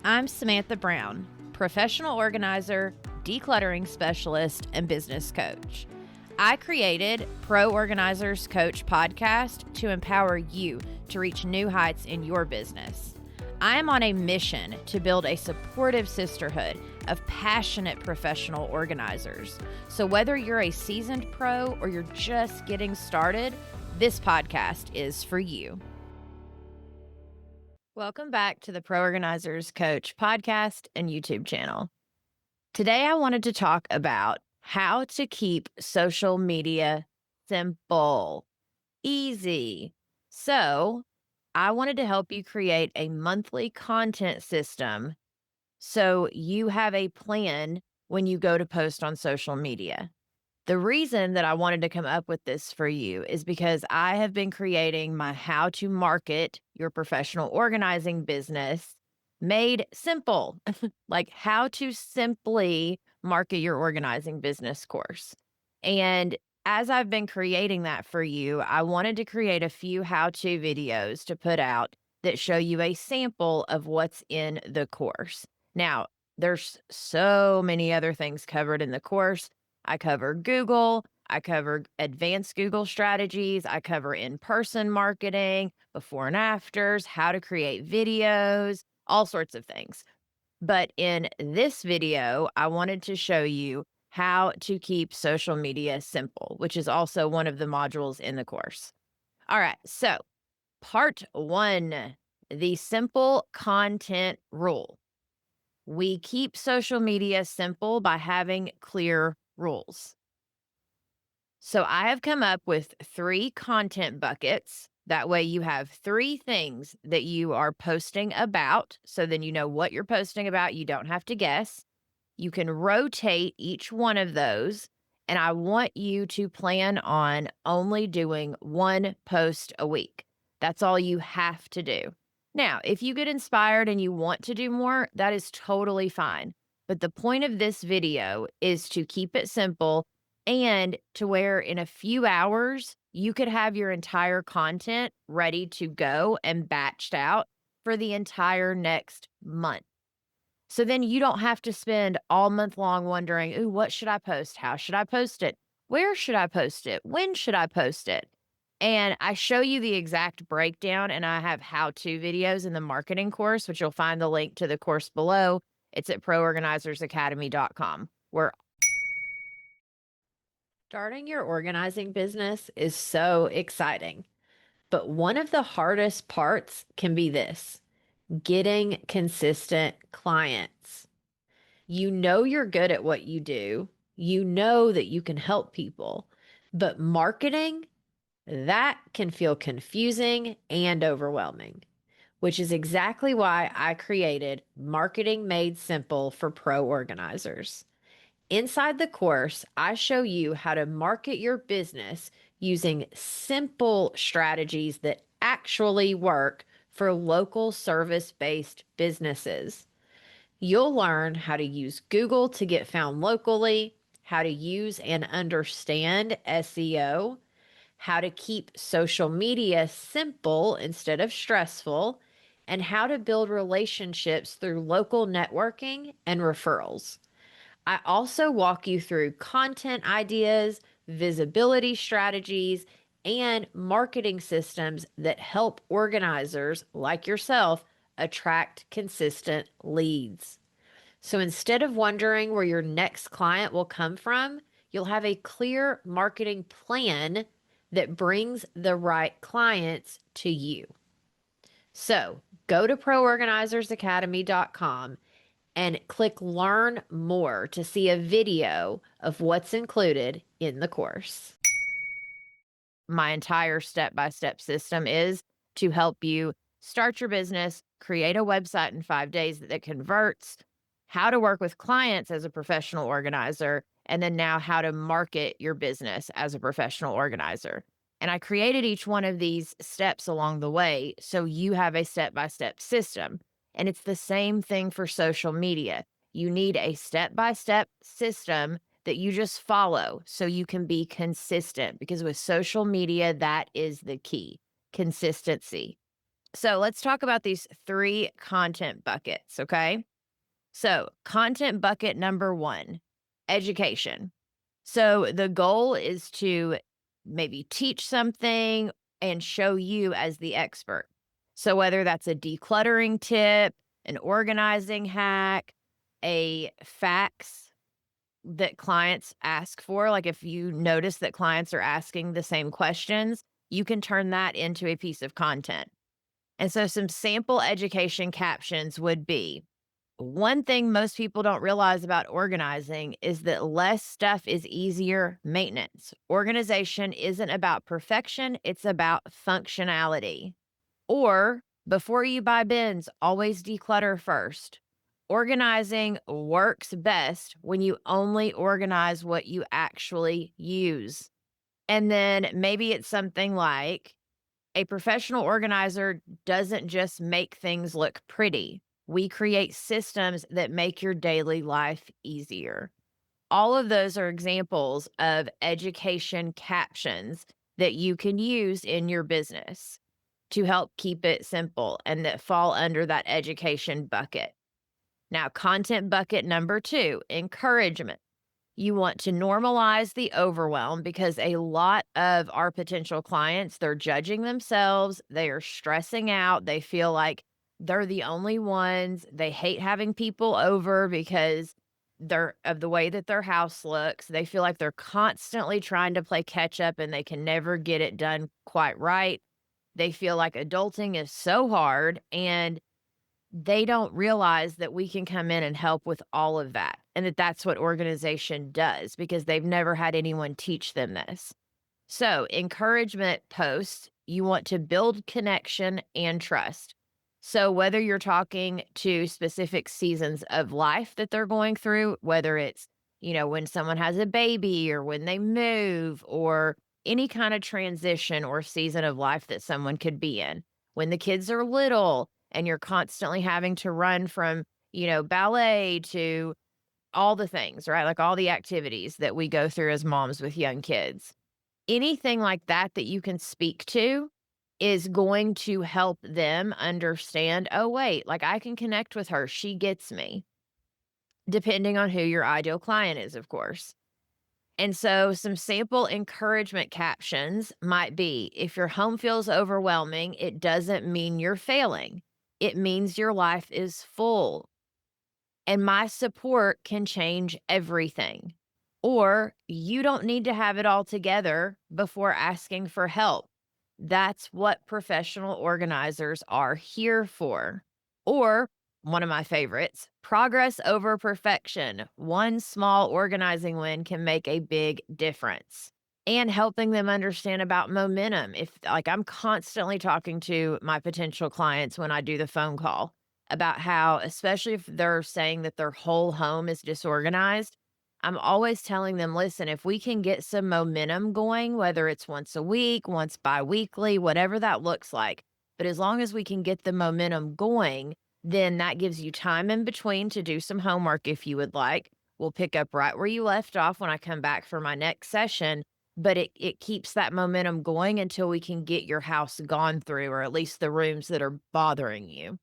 I'm Samantha Brown, professional organizer, decluttering specialist, and business coach. I created Pro Organizers Coach podcast to empower you to reach new heights in your business. I am on a mission to build a supportive sisterhood of passionate professional organizers. So whether you're a seasoned pro or you're just getting started, this podcast is for you. Welcome back to the Pro Organizers Coach podcast and YouTube channel. Today, I wanted to talk about how to keep social media simple, easy. So, I wanted to help you create a monthly content system so you have a plan when you go to post on social media. The reason that I wanted to come up with this for you is because I have been creating my how to market your professional organizing business made simple, like how to simply market your organizing business course. And as I've been creating that for you, I wanted to create a few how to videos to put out that show you a sample of what's in the course. Now, there's so many other things covered in the course. I cover Google. I cover advanced Google strategies. I cover in-person marketing, before and afters, how to create videos, all sorts of things. But in this video, I wanted to show you how to keep social media simple, which is also one of the modules in the course. All right, so part 1, the simple content rule. We keep social media simple by having clear rules. So I have come up with 3 content buckets. That way you have 3 things that you are posting about. So then you know what you're posting about. You don't have to guess. You can rotate each one of those. And I want you to plan on only doing 1 post a week. That's all you have to do. Now, if you get inspired and you want to do more, that is totally fine. But the point of this video is to keep it simple and to where in a few hours, you could have your entire content ready to go and batched out for the entire next month. So then you don't have to spend all month long wondering, ooh, what should I post? How should I post it? Where should I post it? When should I post it? And I show you the exact breakdown, and I have how-to videos in the marketing course, which you'll find the link to the course below. It's at proorganizersacademy.com, where starting your organizing business is so exciting. But one of the hardest parts can be this: getting consistent clients. You know you're good at what you do. You know that you can help people, but marketing, that can feel confusing and overwhelming, which is exactly why I created Marketing Made Simple for Pro Organizers. Inside the course, I show you how to market your business using simple strategies that actually work for local service-based businesses. You'll learn how to use Google to get found locally, how to use and understand SEO, how to keep social media simple instead of stressful, and how to build relationships through local networking and referrals. I also walk you through content ideas, visibility strategies, and marketing systems that help organizers like yourself attract consistent leads. So instead of wondering where your next client will come from, you'll have a clear marketing plan that brings the right clients to you. So go to proorganizersacademy.com and click Learn More to see a video of what's included in the course. My entire step-by-step system is to help you start your business, create a website in 5 days that converts, how to work with clients as a professional organizer, and then now how to market your business as a professional organizer. And I created each one of these steps along the way so you have a step-by-step system. And it's the same thing for social media. You need a step-by-step system that you just follow so you can be consistent, because with social media, that is the key: consistency. So let's talk about these three content buckets, okay? So, content bucket number one, education. So, the goal is to maybe teach something and show you as the expert. So, whether that's a decluttering tip, an organizing hack, a fax that clients ask for, like if you notice that clients are asking the same questions, you can turn that into a piece of content. And so, some sample education captions would be: one thing most people don't realize about organizing is that less stuff is easier maintenance. Organization isn't about perfection, it's about functionality. Or before you buy bins, always declutter first. Organizing works best when you only organize what you actually use. And then maybe it's something like, a professional organizer doesn't just make things look pretty. We create systems that make your daily life easier. All of those are examples of education captions that you can use in your business to help keep it simple and that fall under that education bucket. Now, content bucket number two, encouragement. You want to normalize the overwhelm because a lot of our potential clients, they're judging themselves, they are stressing out, they feel like they're the only ones. They hate having people over because they're of the way that their house looks. They feel like they're constantly trying to play catch up and they can never get it done quite right. They feel like adulting is so hard and they don't realize that we can come in and help with all of that, and that that's what organization does because they've never had anyone teach them this. So, encouragement posts, you want to build connection and trust. So, whether you're talking to specific seasons of life that they're going through, whether it's, when someone has a baby or when they move or any kind of transition or season of life that someone could be in, when the kids are little and you're constantly having to run from, ballet to all the things, right? Like all the activities that we go through as moms with young kids. Anything like that that you can speak to is going to help them understand, "Oh, wait, like, I can connect with her. She gets me," depending on who your ideal client is, of course. And so some sample encouragement captions might be, "If your home feels overwhelming, it doesn't mean you're failing. It means your life is full and my support can change everything." Or, "You don't need to have it all together before asking for help. That's what professional organizers are here for." Or, one of my favorites, "Progress over perfection. One small organizing win can make a big difference." And helping them understand about momentum. If, like, I'm constantly talking to my potential clients when I do the phone call about how, especially if they're saying that their whole home is disorganized, I'm always telling them, listen, if we can get some momentum going, whether it's once a week, once biweekly, whatever that looks like, but as long as we can get the momentum going, then that gives you time in between to do some homework if you would like. We'll pick up right where you left off when I come back for my next session, but it keeps that momentum going until we can get your house gone through, or at least the rooms that are bothering you.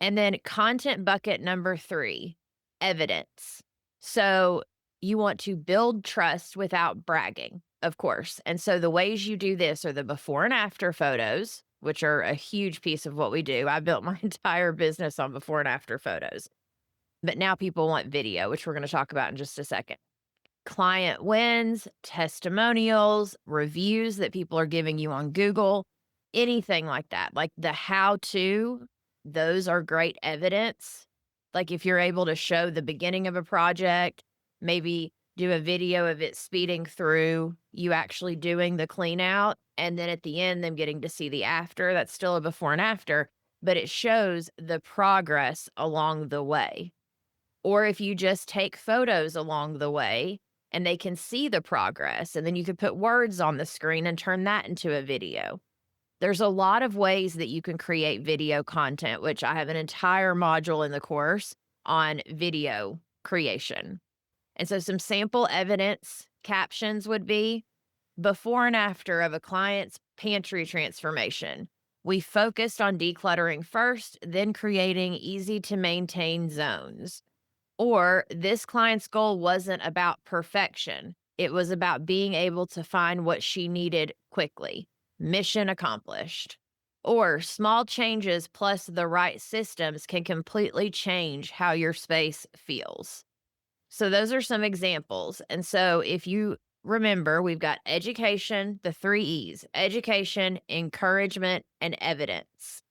And then content bucket number three, evidence. So you want to build trust without bragging, of course. And so the ways you do this are the before and after photos, which are a huge piece of what we do. I built my entire business on before and after photos, but now people want video, which we're going to talk about in just a second. Client wins, testimonials, reviews that people are giving you on Google, anything like that. Like the how to, those are great evidence. Like if you're able to show the beginning of a project, maybe do a video of it speeding through, you actually doing the clean out, and then at the end, them getting to see the after. That's still a before and after, but it shows the progress along the way. Or if you just take photos along the way and they can see the progress, and then you could put words on the screen and turn that into a video. There's a lot of ways that you can create video content, which I have an entire module in the course on video creation. And so some sample evidence captions would be before and after of a client's pantry transformation. We focused on decluttering first, then creating easy to maintain zones. Or this client's goal wasn't about perfection, it was about being able to find what she needed quickly. Mission accomplished. Or small changes plus the right systems can completely change how your space feels. So, those are some examples. And so, if you remember, we've got education, the three E's: education, encouragement, and evidence.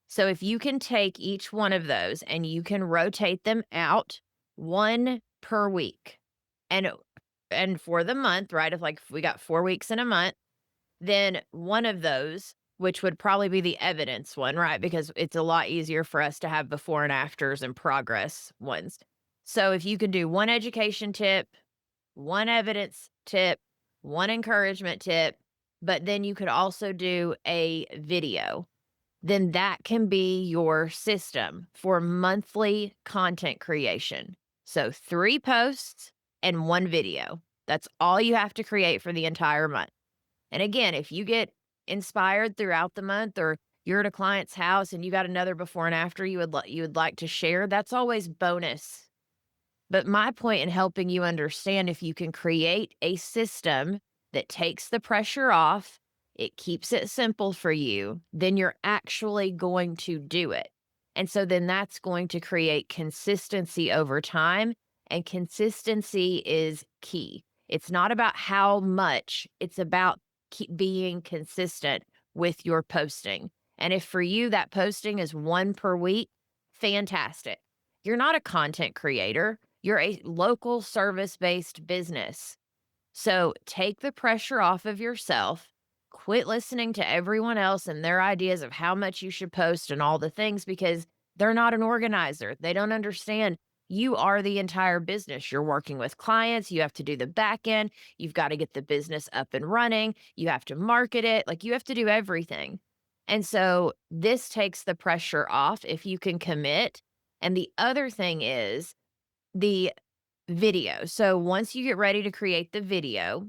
So, if you can take each one of those and you can rotate them out one per week, and for the month, right? If we got 4 weeks in a month, then one of those, which would probably be the evidence one, right? Because it's a lot easier for us to have before and afters and progress ones. So if you can do one education tip, one evidence tip, one encouragement tip, but then you could also do a video, then that can be your system for monthly content creation. So 3 posts and one video. That's all you have to create for the entire month. And again, if you get inspired throughout the month, or you're at a client's house and you got another before and after you would like to share, that's always bonus. But my point in helping you understand, if you can create a system that takes the pressure off, it keeps it simple for you, then you're actually going to do it. And so then that's going to create consistency over time. And consistency is key. It's not about how much, it's about keep being consistent with your posting. And if for you that posting is one per week, fantastic. You're not a content creator, you're a local service based business. So take the pressure off of yourself. Quit listening to everyone else and their ideas of how much you should post and all the things, because they're not an organizer. They don't understand. You are the entire business. You're working with clients. You have to do the back end. You've got to get the business up and running. You have to market it. Like, you have to do everything. And so this takes the pressure off if you can commit. And the other thing is the video. So once you get ready to create the video,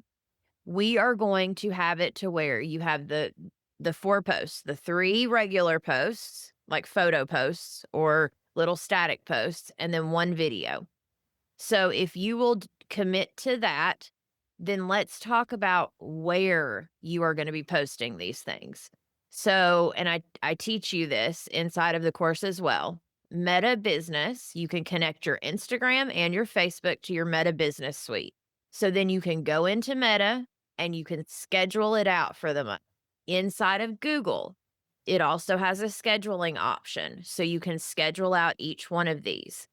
we are going to have it to where you have the 4 posts, the 3 regular posts, like photo posts or little static posts, and then 1 video. So if you will commit to that, then let's talk about where you are going to be posting these things. So, and I teach you this inside of the course as well. Meta Business, you can connect your Instagram and your Facebook to your Meta Business suite. So then you can go into Meta and you can schedule it out for the month. Inside of Google, it also has a scheduling option. So you can schedule out each one of these.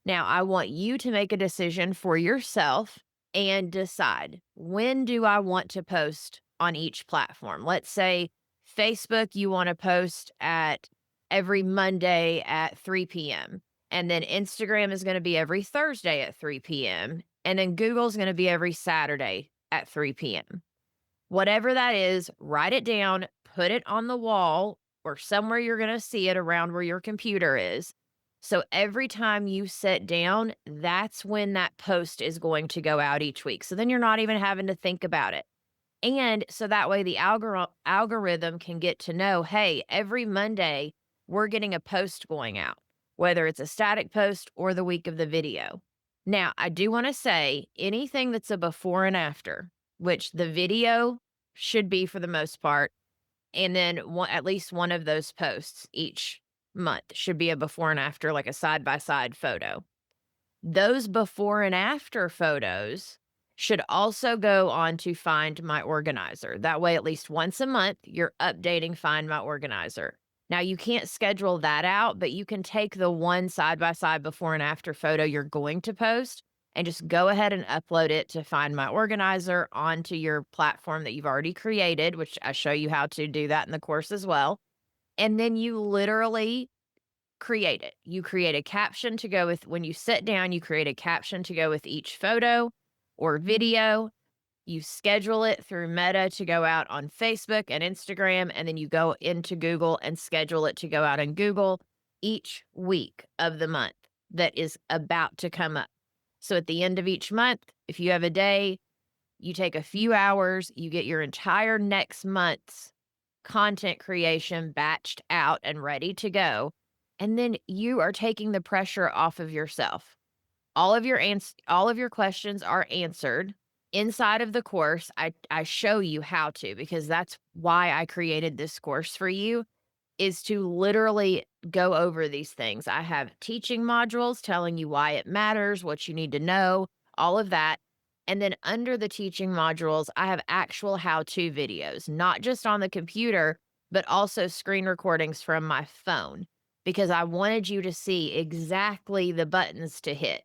Now, I want you to make a decision for yourself and decide, when do I want to post on each platform? Let's say Facebook, you want to post at every Monday at 3 p.m. And then Instagram is going to be every Thursday at 3 p.m. And then Google's going to be every Saturday at 3 p.m. Whatever that is, write it down, put it on the wall or somewhere you're going to see it around where your computer is. So every time you sit down, that's when that post is going to go out each week. So then you're not even having to think about it. And so that way the algorithm can get to know, hey, every Monday we're getting a post going out, whether it's a static post or the week of the video. Now, I do want to say anything that's a before and after, which the video should be for the most part, and then at least one of those posts each month should be a before and after, like a side by side photo. Those before and after photos should also go on to Find My Organizer. That way, at least once a month, you're updating Find My Organizer. Now, you can't schedule that out, but you can take the one side by side before and after photo you're going to post and just go ahead and upload it to Find My Organizer onto your platform that you've already created, which I show you how to do that in the course as well. And then you literally create it. You create a caption to go with, when you sit down, you create a caption to go with each photo or video. You schedule it through Meta to go out on Facebook and Instagram, and then you go into Google and schedule it to go out on Google each week of the month that is about to come up. So at the end of each month, if you have a day, you take a few hours, you get your entire next month's content creation batched out and ready to go. And then you are taking the pressure off of yourself. All of your questions are answered inside of the course. I show you how to, because that's why I created this course for you, is to literally go over these things. I have teaching modules telling you why it matters, what you need to know, all of that. And then under the teaching modules, I have actual how to videos, not just on the computer, but also screen recordings from my phone, because I wanted you to see exactly the buttons to hit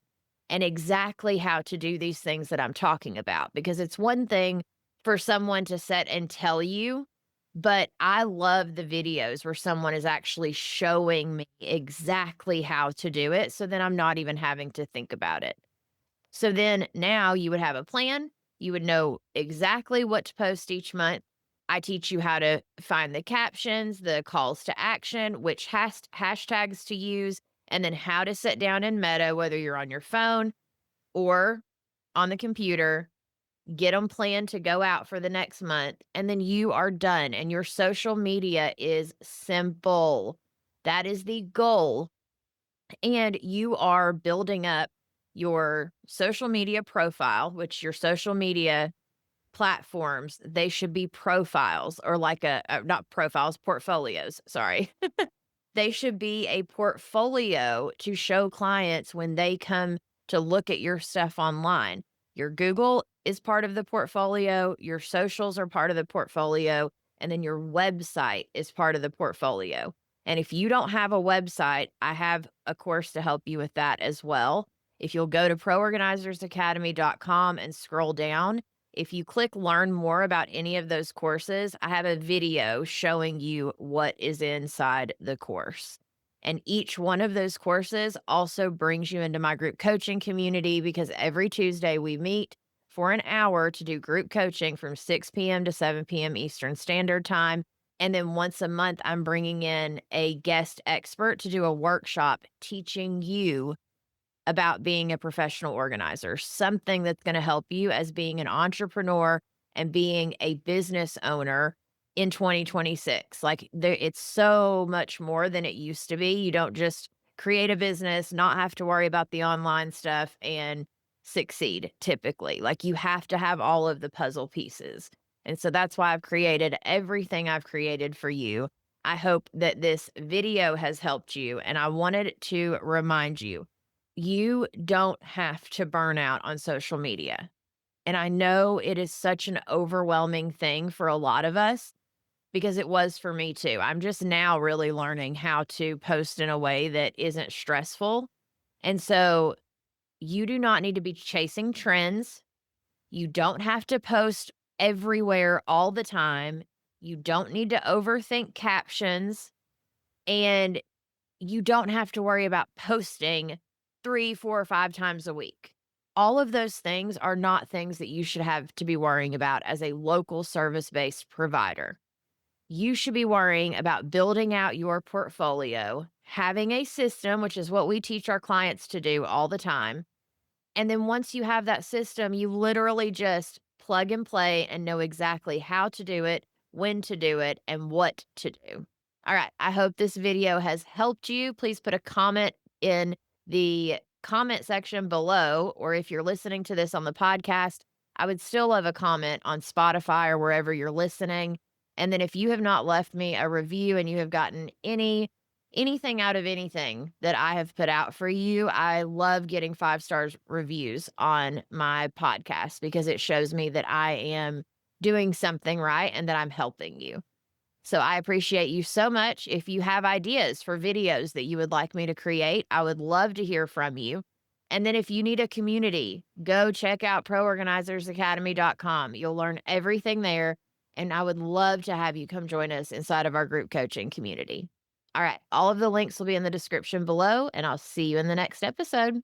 and exactly how to do these things that I'm talking about. Because it's one thing for someone to sit and tell you, but I love the videos where someone is actually showing me exactly how to do it, so then I'm not even having to think about it. So then now you would have a plan, you would know exactly what to post each month. I teach you how to find the captions, the calls to action, which hashtags to use, and then how to sit down in Meta, whether you're on your phone or on the computer, get them planned to go out for the next month, and then you are done, and your social media is simple. That is the goal, and you are building up your social media profile, which your social media platforms, they should be profiles, or like not profiles, portfolios, sorry. They should be a portfolio to show clients when they come to look at your stuff online. Your Google is part of the portfolio, your socials are part of the portfolio, and then your website is part of the portfolio. And if you don't have a website, I have a course to help you with that as well. If you'll go to proorganizersacademy.com and scroll down, if you click learn more about any of those courses, I have a video showing you what is inside the course. And each one of those courses also brings you into my group coaching community, because every Tuesday we meet for an hour to do group coaching from 6 p.m. to 7 p.m. Eastern Standard Time. And then once a month, I'm bringing in a guest expert to do a workshop teaching you about being a professional organizer, something that's going to help you as being an entrepreneur and being a business owner in 2026. Like, there, it's so much more than it used to be. You don't just create a business, not have to worry about the online stuff, and succeed typically. Like, you have to have all of the puzzle pieces. And so that's why I've created everything I've created for you. I hope that this video has helped you, and I wanted to remind you, you don't have to burn out on social media. And I know it is such an overwhelming thing for a lot of us, because it was for me too. I'm just now really learning how to post in a way that isn't stressful. And so you do not need to be chasing trends. You don't have to post everywhere all the time. You don't need to overthink captions. And you don't have to worry about posting 3, 4, or 5 times a week. All of those things are not things that you should have to be worrying about as a local service-based provider. You should be worrying about building out your portfolio, having a system, which is what we teach our clients to do all the time. And then once you have that system, you literally just plug and play and know exactly how to do it, when to do it, and what to do. All right. I hope this video has helped you. Please put a comment in the comment section below, or if you're listening to this on the podcast, I would still love a comment on Spotify or wherever you're listening. And then if you have not left me a review and you have gotten anything out of anything that I have put out for you, I love getting 5 stars reviews on my podcast, because it shows me that I am doing something right and that I'm helping you. So I appreciate you so much. If you have ideas for videos that you would like me to create, I would love to hear from you. And then if you need a community, go check out proorganizersacademy.com. You'll learn everything there. And I would love to have you come join us inside of our group coaching community. All right. All of the links will be in the description below, and I'll see you in the next episode.